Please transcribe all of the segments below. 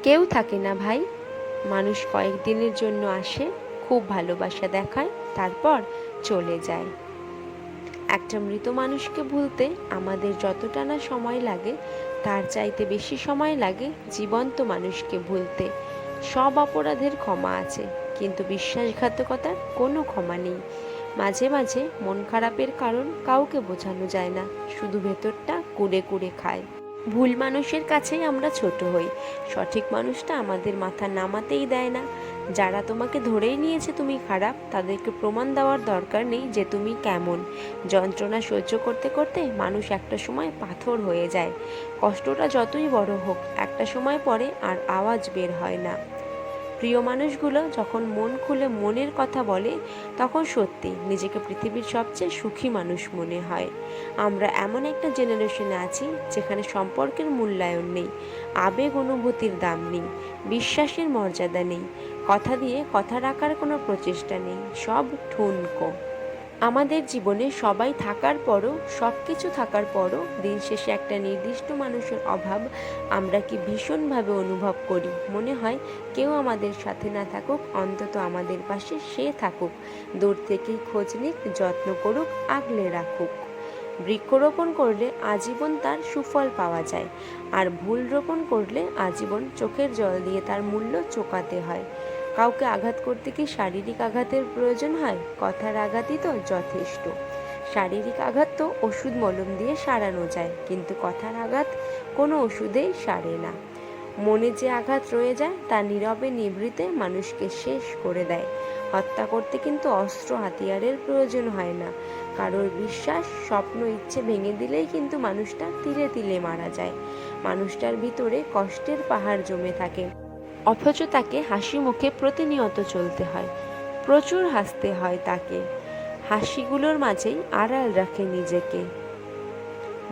কেউ থাকে না ভাই, মানুষ কয়েকদিনের জন্য আসে, খুব ভালোবাসা দেখায়, তারপর চলে যায়। একটা মৃত মানুষকে ভুলতে আমাদের যতটা না সময় লাগে, তার চাইতে বেশি সময় লাগে জীবন্ত মানুষকে ভুলতে। সব অপরাধের ক্ষমা আছে, কিন্তু বিশ্বাসঘাতকতার কোনো ক্ষমা নেই। মাঝে মাঝে মন খারাপের কারণ কাউকে বোঝানো যায় না, শুধু ভেতরটা কুড়ে কুড়ে খায়। ভুল মানুষের কাছেই আমরা ছোট হই, সঠিক মানুষটা আমাদের মাথা নামাতেই দেয় না। যারা তোমাকে ধরেই নিয়েছে তুমি খারাপ, তাদেরকে প্রমাণ দেওয়ার দরকার নেই যে তুমি কেমন। যন্ত্রণা সহ্য করতে করতে মানুষ একটা সময় পাথর হয়ে যায়। কষ্টটা যতই বড় হোক, একটা সময় পরে আর আওয়াজ বের হয় না। প্রিয় মানুষগুলো যখন মন খুলে মনের কথা বলে, তখন সত্যি নিজেকে পৃথিবীর সবচেয়ে সুখী মানুষ মনে হয়। আমরা এমন একটা জেনারেশনে আছি যেখানে সম্পর্কের মূল্যায়ন নেই, আবেগ অনুভূতির দাম নেই, বিশ্বাসের মর্যাদা নেই, কথা দিয়ে কথা রাখার কোনো প্রচেষ্টা নেই, সব ঠুনকো। আমাদের জীবনে সবাই থাকার পরও, সব কিছু থাকার পরও দিন শেষে একটা নির্দিষ্ট মানুষের অভাব আমরা কি ভীষণভাবে অনুভব করি। মনে হয় কেউ আমাদের সাথে না থাকুক, অন্তত আমাদের পাশে সে থাকুক, দূর থেকেই খোঁজ নিক, যত্ন করুক, আগলে রাখুক। বৃক্ষরোপণ করলে আজীবন তার সুফল পাওয়া যায়, আর ভুল রোপণ করলে আজীবন চোখের জল দিয়ে তার মূল্য চোকাতে হয়। কাউকে আঘাত করতে কি শারীরিক আঘাতের প্রয়োজন হয়? কথার আঘাতই তো যথেষ্ট। শারীরিক আঘাত তো ওষুধ মলম দিয়ে সারানো যায়, কিন্তু কথার আঘাত কোনো ওষুধেই সারে না। মনে যে আঘাত রয়ে যায় তা নীরবে নিভৃতে মানুষকে শেষ করে দেয়। হত্যা করতে কিন্তু অস্ত্র হাতিয়ারের প্রয়োজন হয় না। কারোর বিশ্বাস, স্বপ্ন, ইচ্ছে ভেঙে দিলেই কিন্তু মানুষটা তিলে তিলে মারা যায়। মানুষটার ভিতরে কষ্টের পাহাড় জমে থাকে, অথচ তাকে হাসি মুখে প্রতিনিয়ত চলতে হয়, প্রচুর হাসতে হয় তাকে। হাসিগুলোর মাঝেই আড়াল রাখে নিজেকে।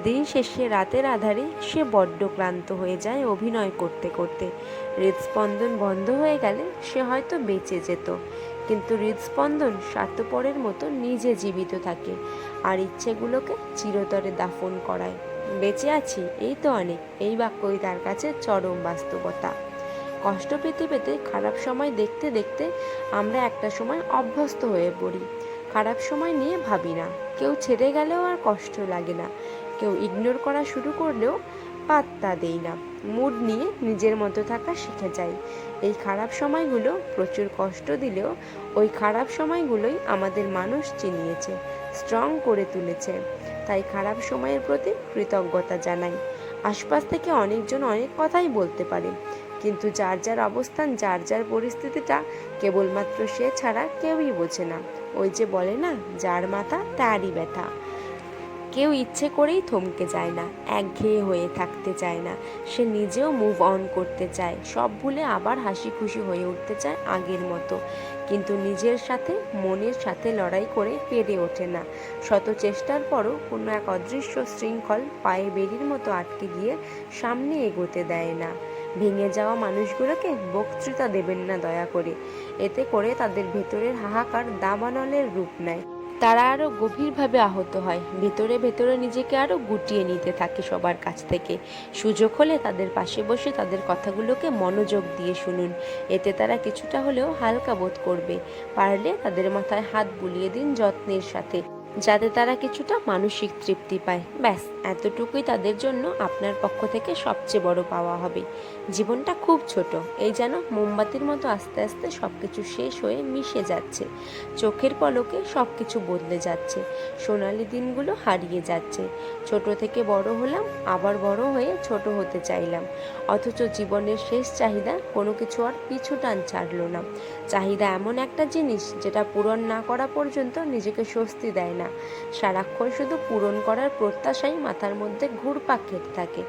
দিন শেষে রাতের আধারে সে বড্ড ক্লান্ত হয়ে যায় অভিনয় করতে করতে। হৃদস্পন্দন বন্ধ হয়ে গেলে সে হয়তো বেঁচে যেত, কিন্তু হৃদস্পন্দন স্বার্থপরের মতো নিজে জীবিত থাকে, আর ইচ্ছেগুলোকে চিরতরে দাফন করায়। বেঁচে আছি এই তো অনেক, এই বাক্যই তার কাছে চরম বাস্তবতা। কষ্ট পেতে পেতে খারাপ সময় দেখতে দেখতে আমরা একটা সময় অভ্যস্ত হয়ে পড়ি। খারাপ সময় নিয়ে ভাবি না, কেউ ছেড়ে গেলেও আর কষ্ট লাগে না, কেউ ইগনোর করা শুরু করলেও পাত্তা দেই না। মুড নিয়ে নিজের মতো থাকা শিখে যাই। এই খারাপ সময়গুলো প্রচুর কষ্ট দিলেও ওই খারাপ সময়গুলোই আমাদের মানুষ চিনিয়েছে, স্ট্রং করে তুলেছে। তাই খারাপ সময়ের প্রতি কৃতজ্ঞতা জানাই। আশপাশ থেকে অনেকজন অনেক কথাই বলতে পারে, কিন্তু যার যার অবস্থান, যার যার পরিস্থিতিটা কেবলমাত্র সে ছাড়া কেউই বোঝে না। ওই যে বলে না, যার মাথা তারই ব্যথা। কেউ ইচ্ছে করেই থমকে যায় না, একঘেয়ে হয়ে থাকতে চায় না। সে নিজেও মুভ অন করতে চায়, সব ভুলে আবার হাসি খুশি হয়ে উঠতে চায় আগের মতো, কিন্তু নিজের সাথে, মনের সাথে লড়াই করে পেরে ওঠে না। শত চেষ্টার পরও কোনো এক অদৃশ্য শৃঙ্খল পায়ে বেড়ির মতো আটকে গিয়ে সামনে এগোতে দেয় না। ভেঙে যাওয়া মানুষগুলোকে বক্তৃতা দেবেন না দয়া করে, এতে করে তাদের ভেতরের হাহাকার দাবানলের রূপ নেয়। তারা আরও গভীরভাবে আহত হয়, ভেতরে ভেতরে নিজেকে আরও গুটিয়ে নিতে থাকে সবার কাছ থেকে। সুযোগ হলে তাদের পাশে বসে তাদের কথাগুলোকে মনোযোগ দিয়ে শুনুন, এতে তারা কিছুটা হলেও হালকা বোধ করবে। পারলে তাদের মাথায় হাত বুলিয়ে দিন যত্নের সাথে, যাতে তারা কিছুটা মানসিক তৃপ্তি পায়। ব্যাস এতটুকুই তাদের জন্য আপনার পক্ষ থেকে সবচেয়ে বড় পাওয়া হবে। জীবনটা খুব ছোট, এই যেন মোমবাতির মতো আস্তে আস্তে সব কিছু শেষ হয়ে মিশে যাচ্ছে, চোখের পলকে সব কিছু বদলে যাচ্ছে, সোনালি দিনগুলো হারিয়ে যাচ্ছে। ছোট থেকে বড় হলাম, আবার বড় হয়ে ছোট হতে চাইলাম, অথচ জীবনের শেষ চাহিদা কোনো কিছু আর পিছু টান ছাড়লো না। চাহিদা এমন একটা জিনিস যেটা পূরণ না করা পর্যন্ত নিজেকে স্বস্তি দেয় না। সারাক্ষণ শুধু পূরণ করার প্রত্যাশাই মাথার মধ্যে ঘুরপাক খেতে থাকে,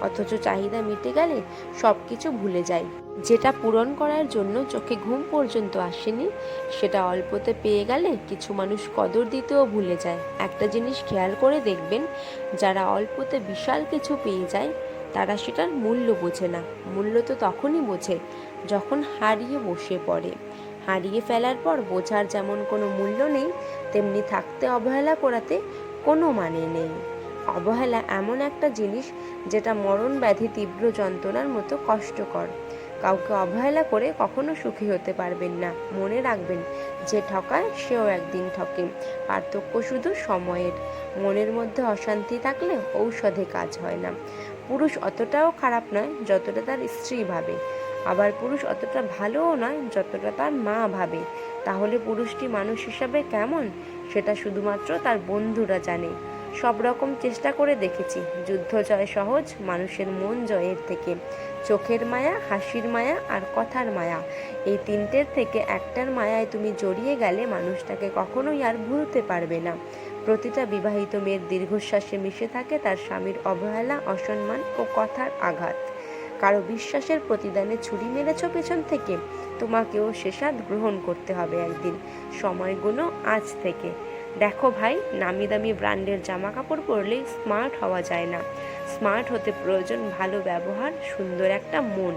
অথচ চাহিদা মিটে গেলে সব কিছু ভুলে যায়। যেটা পূরণ করার জন্য চোখে ঘুম পর্যন্ত আসেনি, সেটা অল্পতে পেয়ে গেলে কিছু মানুষ কদর দিতেও ভুলে যায়। একটা জিনিস খেয়াল করে দেখবেন, যারা অল্পতে বিশাল কিছু পেয়ে যায় তারা সেটার মূল্য বোঝে না। মূল্য তো তখনই বোঝে যখন হারিয়ে বসে পড়ে। হারিয়ে ফেলার পর বোঝার যেমন কোনো মূল্য নেই, তেমনি থাকতে অবহেলা করাতে কোনো মানে নেই। অবহেলা এমন একটা জিনিস যেটা মরণ ব্যাধি তীব্র যন্ত্রণার মতো কষ্টকর। কাউকে অবহেলা করে কখনো সুখী হতে পারবেন না। মনে রাখবেন, যে ঠকায় সেও একদিন ঠকে, পার্থক্য শুধু সময়ের। মনের মধ্যে অশান্তি থাকলে ঔষধে কাজ হয় না। পুরুষ অতটাও খারাপ নয় যতটা তার স্ত্রী ভাবে, আবার পুরুষ অতটা ভালোও নয় যতটা তার মা ভাবে। তাহলে পুরুষটি মানুষ হিসাবে কেমন, সেটা শুধুমাত্র তার বন্ধুরা জানে। সব রকম চেষ্টা করে দেখেছি, যুদ্ধ জয় সহজ মানুষের মন জয়ের থেকে। চোখের মায়া, হাসির মায়া আর কথার মায়া, এই তিনটের থেকে একটার মায়ায় তুমি জড়িয়ে গেলে মানুষটাকে কখনোই আর ভুলতে পারবে না। প্রতিটা বিবাহিত মেয়ের দীর্ঘশ্বাসে মিশে থাকে তার স্বামীর অবহেলা, অসম্মান ও কথার আঘাত। কারো বিশ্বাসের প্রতিদানে ছুরি মেরেছ পেছন থেকে, তোমাকেও সে স্বাদ গ্রহণ করতে হবে একদিন। সময়গুলো আজ থেকে। দেখো ভাই, নামি দামি ব্র্যান্ডের জামা কাপড় পরলেই স্মার্ট হওয়া যায় না। স্মার্ট হতে প্রয়োজন ভালো ব্যবহার, সুন্দর একটা মন।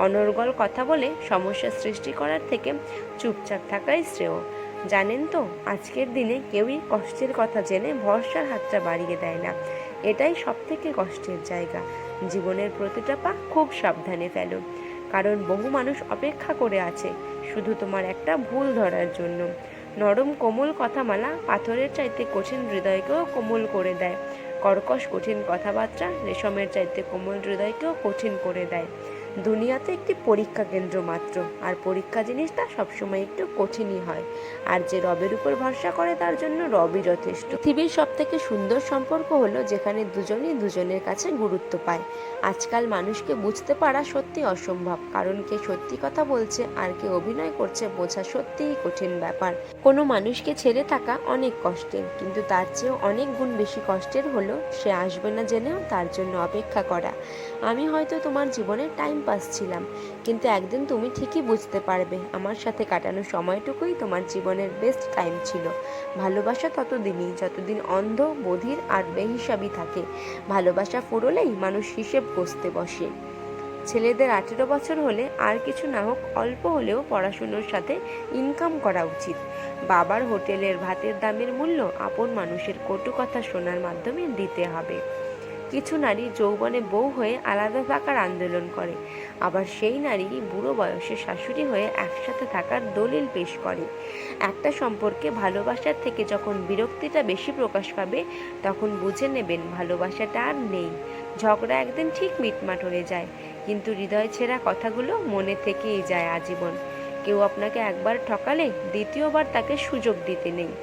অনর্গল কথা বলে সমস্যা সৃষ্টি করার থেকে চুপচাপ থাকাই শ্রেয়। জানেন তো, আজকের দিনে কেউই কষ্টের কথা জেনে ভরসার হাতটা বাড়িয়ে দেয় না। এটাই সব থেকে কষ্টের জায়গা। জীবনের প্রতিটা পা খুব সাবধানে ফেলো, কারণ বহু মানুষ অপেক্ষা করে আছে শুধু তোমার একটা ভুল ধরার জন্য। নরম কোমল কথামালা পাথরের চাইতে কঠিন হৃদয়কেও কোমল করে দেয়। কর্কশ কঠিন কথাবার্তা রেশমের চাইতে কোমল হৃদয়কেও কঠিন করে দেয়। দুনিয়াতে একটি পরীক্ষা কেন্দ্র মাত্র, আর পরীক্ষা জিনিসটা সবসময় একটু কঠিনই হয়। আর যে রবের উপর ভরসা করে তার জন্য রবই যথেষ্ট। পৃথিবীর সব থেকে সুন্দর সম্পর্ক হলো যেখানে দুজনই দুজনের কাছে গুরুত্ব পায়। আজকাল মানুষকে বুঝতে পারা সত্যি অসম্ভব, কারণ কে সত্যি কথা বলছে আর কে অভিনয় করছে বোঝা সত্যিই কঠিন ব্যাপার। কোনো মানুষকে ছেড়ে থাকা অনেক কষ্টের, কিন্তু তার চেয়েও অনেক গুণ বেশি কষ্টের হলো সে আসবে না জেনেও তার জন্য অপেক্ষা করা। আমি হয়তো তোমার জীবনে টাইম পাস ছিলাম, কিন্তু একদিন তুমি ঠিকই বুঝতে পারবে আমার সাথে কাটানো সময়টুকুই তোমার জীবনের বেস্ট টাইম ছিল। ভালোবাসা ততদিনই যতদিন অন্ধ, বধির আর বেহিসাবি থাকে। ভালোবাসা ফুরোলেই মানুষ হিসেব কষতে বসে। ছেলেদের 18 বছর হলে আর কিছু না হোক অল্প হলেও পড়াশুনোর সাথে ইনকাম করা উচিত। বাবার হোটেলের ভাতের দামের মূল্য আপন মানুষের কটু কথা শোনার মাধ্যমে দিতে হবে। কিছু নারী যৌবনে বউ হয়ে আলাদা থাকার আন্দোলন করে, আবার সেই নারী বুড়ো বয়সে শাশুড়ি হয়ে একসাথে থাকার দলিল পেশ করে। একটা সম্পর্কে ভালোবাসার থেকে যখন বিরক্তিটা বেশি প্রকাশ পাবে, তখন বুঝে নেবেন ভালোবাসাটা আর নেই। ঝগড়া একদিন ঠিক মিটমাট হয়ে যায়, কিন্তু হৃদয় ছেঁড়া কথাগুলো মনে থেকেই যায় আজীবন। কেউ আপনাকে একবার ঠকালে দ্বিতীয়বার তাকে সুযোগ দিতে নেই।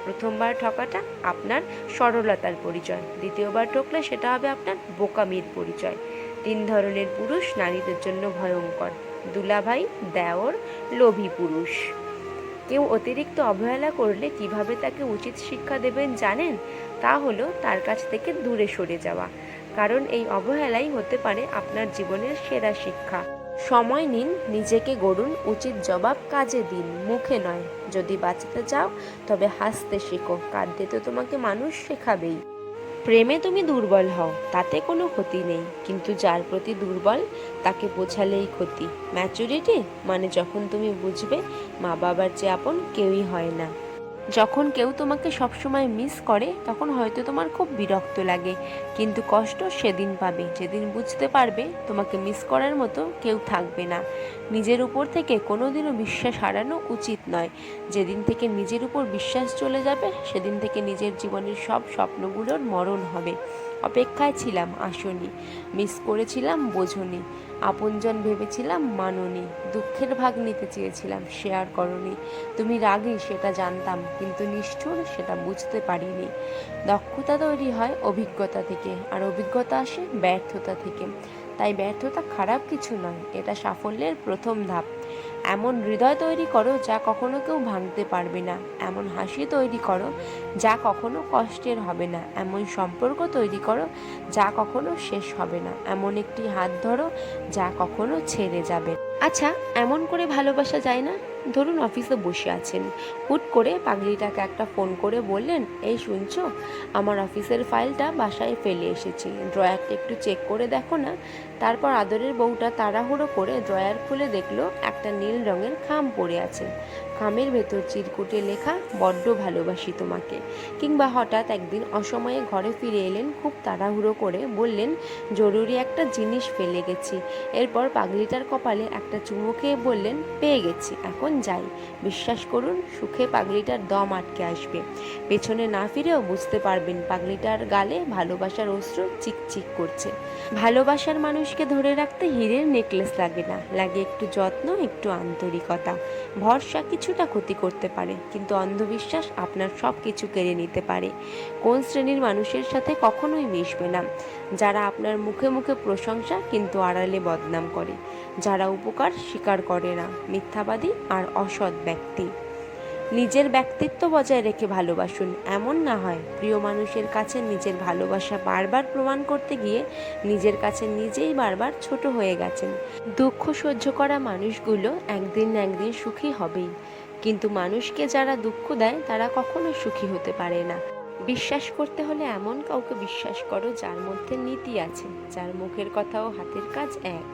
প্রথমবার ঠকাটা আপনার সরলতার পরিচয়, দ্বিতীয়বার ঠকলে সেটা হবে আপনার বোকামির পরিচয়। 3 ধরনের পুরুষ নারীদের জন্য ভয়ঙ্কর: দুলাভাই, দেওর, লোভী পুরুষ। কেউ অতিরিক্ত অবহেলা করলে কিভাবে তাকে উচিত শিক্ষা দেবেন জানেন? তা হলো তার কাছ থেকে দূরে সরে যাওয়া, কারণ এই অবহেলাই হতে পারে আপনার জীবনের সেরা শিক্ষা। সময় নিন, নিজেকে গড়ুন, উচিত জবাব কাজে দিন, মুখে নয়। যদি বাঁচাতে চাও তবে হাসতে শেখো, কাঁদতে তো তোমাকে মানুষ শেখাবেই। প্রেমে তুমি দুর্বল হও, তাতে কোনো ক্ষতি নেই, কিন্তু যার প্রতি দুর্বল তাকে বোঝালেই ক্ষতি। ম্যাচুরিটি মানে যখন তুমি বুঝবে মা বাবার চেয়ে আপন কেউই হয় না। যখন কেউ তোমাকে সবসময় মিস করে তখন হয়তো তোমার খুব বিরক্ত লাগে, কিন্তু কষ্ট সেদিন পাবে যেদিন বুঝতে পারবে তোমাকে মিস করার মতো কেউ থাকবে না। নিজের উপর থেকে কোনোদিনও বিশ্বাস হারানো উচিত নয়। যেদিন থেকে নিজের উপর বিশ্বাস চলে যাবে সেদিন থেকে নিজের জীবনের সব স্বপ্নগুলোর মরণ হবে। অপেক্ষায় ছিলাম, আসনি। মিস করেছিলাম, বোঝনি। আপনজন ভেবেছিলাম, মাননি। দুঃখের ভাগ নিতে চেয়েছিলাম, শেয়ার করনি। তুমি রাগী সেটা জানতাম, কিন্তু নিষ্ঠুর সেটা বুঝতে পারিনি। দক্ষতা তৈরি হয় অভিজ্ঞতা থেকে, আর অভিজ্ঞতা আসে ব্যর্থতা থেকে। তাই ব্যর্থতা খারাপ কিছু নয়, এটা সাফল্যের প্রথম ধাপ। এমন হৃদয় তৈরি করো যা কখনো কেউ ভাঙতে পারবে না। এমন হাসি তৈরি করো যা কখনো কষ্টের হবে না। এমন সম্পর্ক তৈরি করো যা কখনো শেষ হবে না। এমন একটি হাত ধরো যা কখনো ছেড়ে যাবে। আচ্ছা, এমন করে ভালোবাসা যায় না? ধরুন অফিসে বসে আছেন, হুট করে পাগলিটাকে একটা ফোন করে বললেন, এই শুনছো, আমার অফিসের ফাইলটা বাসায় ফেলে এসেছি, ড্রয়ারটা একটু চেক করে দেখো না। তারপর আদরের বউটা তাড়াহুড়ো করে ড্রয়ার খুলে দেখলো একটা নীল রঙের খাম পড়ে আছে। খামের ভেতর চিরকুটে লেখা, বড্ড ভালোবাসি তোমাকে। কিংবা হঠাৎ একদিন অসময়ে ঘরে ফিরে এলেন খুব তাড়াহুড়ো করে, বললেন জরুরি একটা জিনিস ফেলে গেছি। এরপর পাগলিটার কপালে একটা চুমু খেয়ে বললেন পেয়ে গেছি, এখন যাই। বিশ্বাস করুন, সুখে পাগলিটার দম আটকে আসবে। পেছনে না ফিরেও বুঝতে পারবেন পাগলিটার গালে ভালোবাসার অশ্রু চিকচিক করছে। ভালোবাসার মানুষকে ধরে রাখতে হীরের নেকলেস লাগে না, লাগে একটু যত্ন, একটু আন্তরিকতা। ভরসা কিছুটা ক্ষতি করতে পারে, কিন্তু অন্ধবিশ্বাস আপনার সব কিছু কেড়ে নিতে পারে। কোন শ্রেণীর মানুষের সাথে কখনোই মিশবে না? যারা আপনার মুখে মুখে প্রশংসা কিন্তু আড়ালে বদনাম করে, যারা উপকার স্বীকার করে না, মিথ্যাবাদী আর অসৎ ব্যক্তি। নিজের ব্যক্তিত্ব বজায় রেখে ভালোবাসুন। এমন না হয় প্রিয় মানুষের কাছে নিজের ভালোবাসা বারবার প্রমাণ করতে গিয়ে নিজের কাছে নিজেই বারবার ছোট হয়ে গেছেন। দুঃখ সহ্য করা মানুষগুলো একদিন না একদিন সুখী হবেই, কিন্তু মানুষকে যারা দুঃখ দেয় তারা কখনো সুখী হতে পারে না। বিশ্বাস করতে হলে এমন কাউকে বিশ্বাস করো যার মধ্যে নীতি আছে, যার মুখের কথা ও হাতের কাজ এক।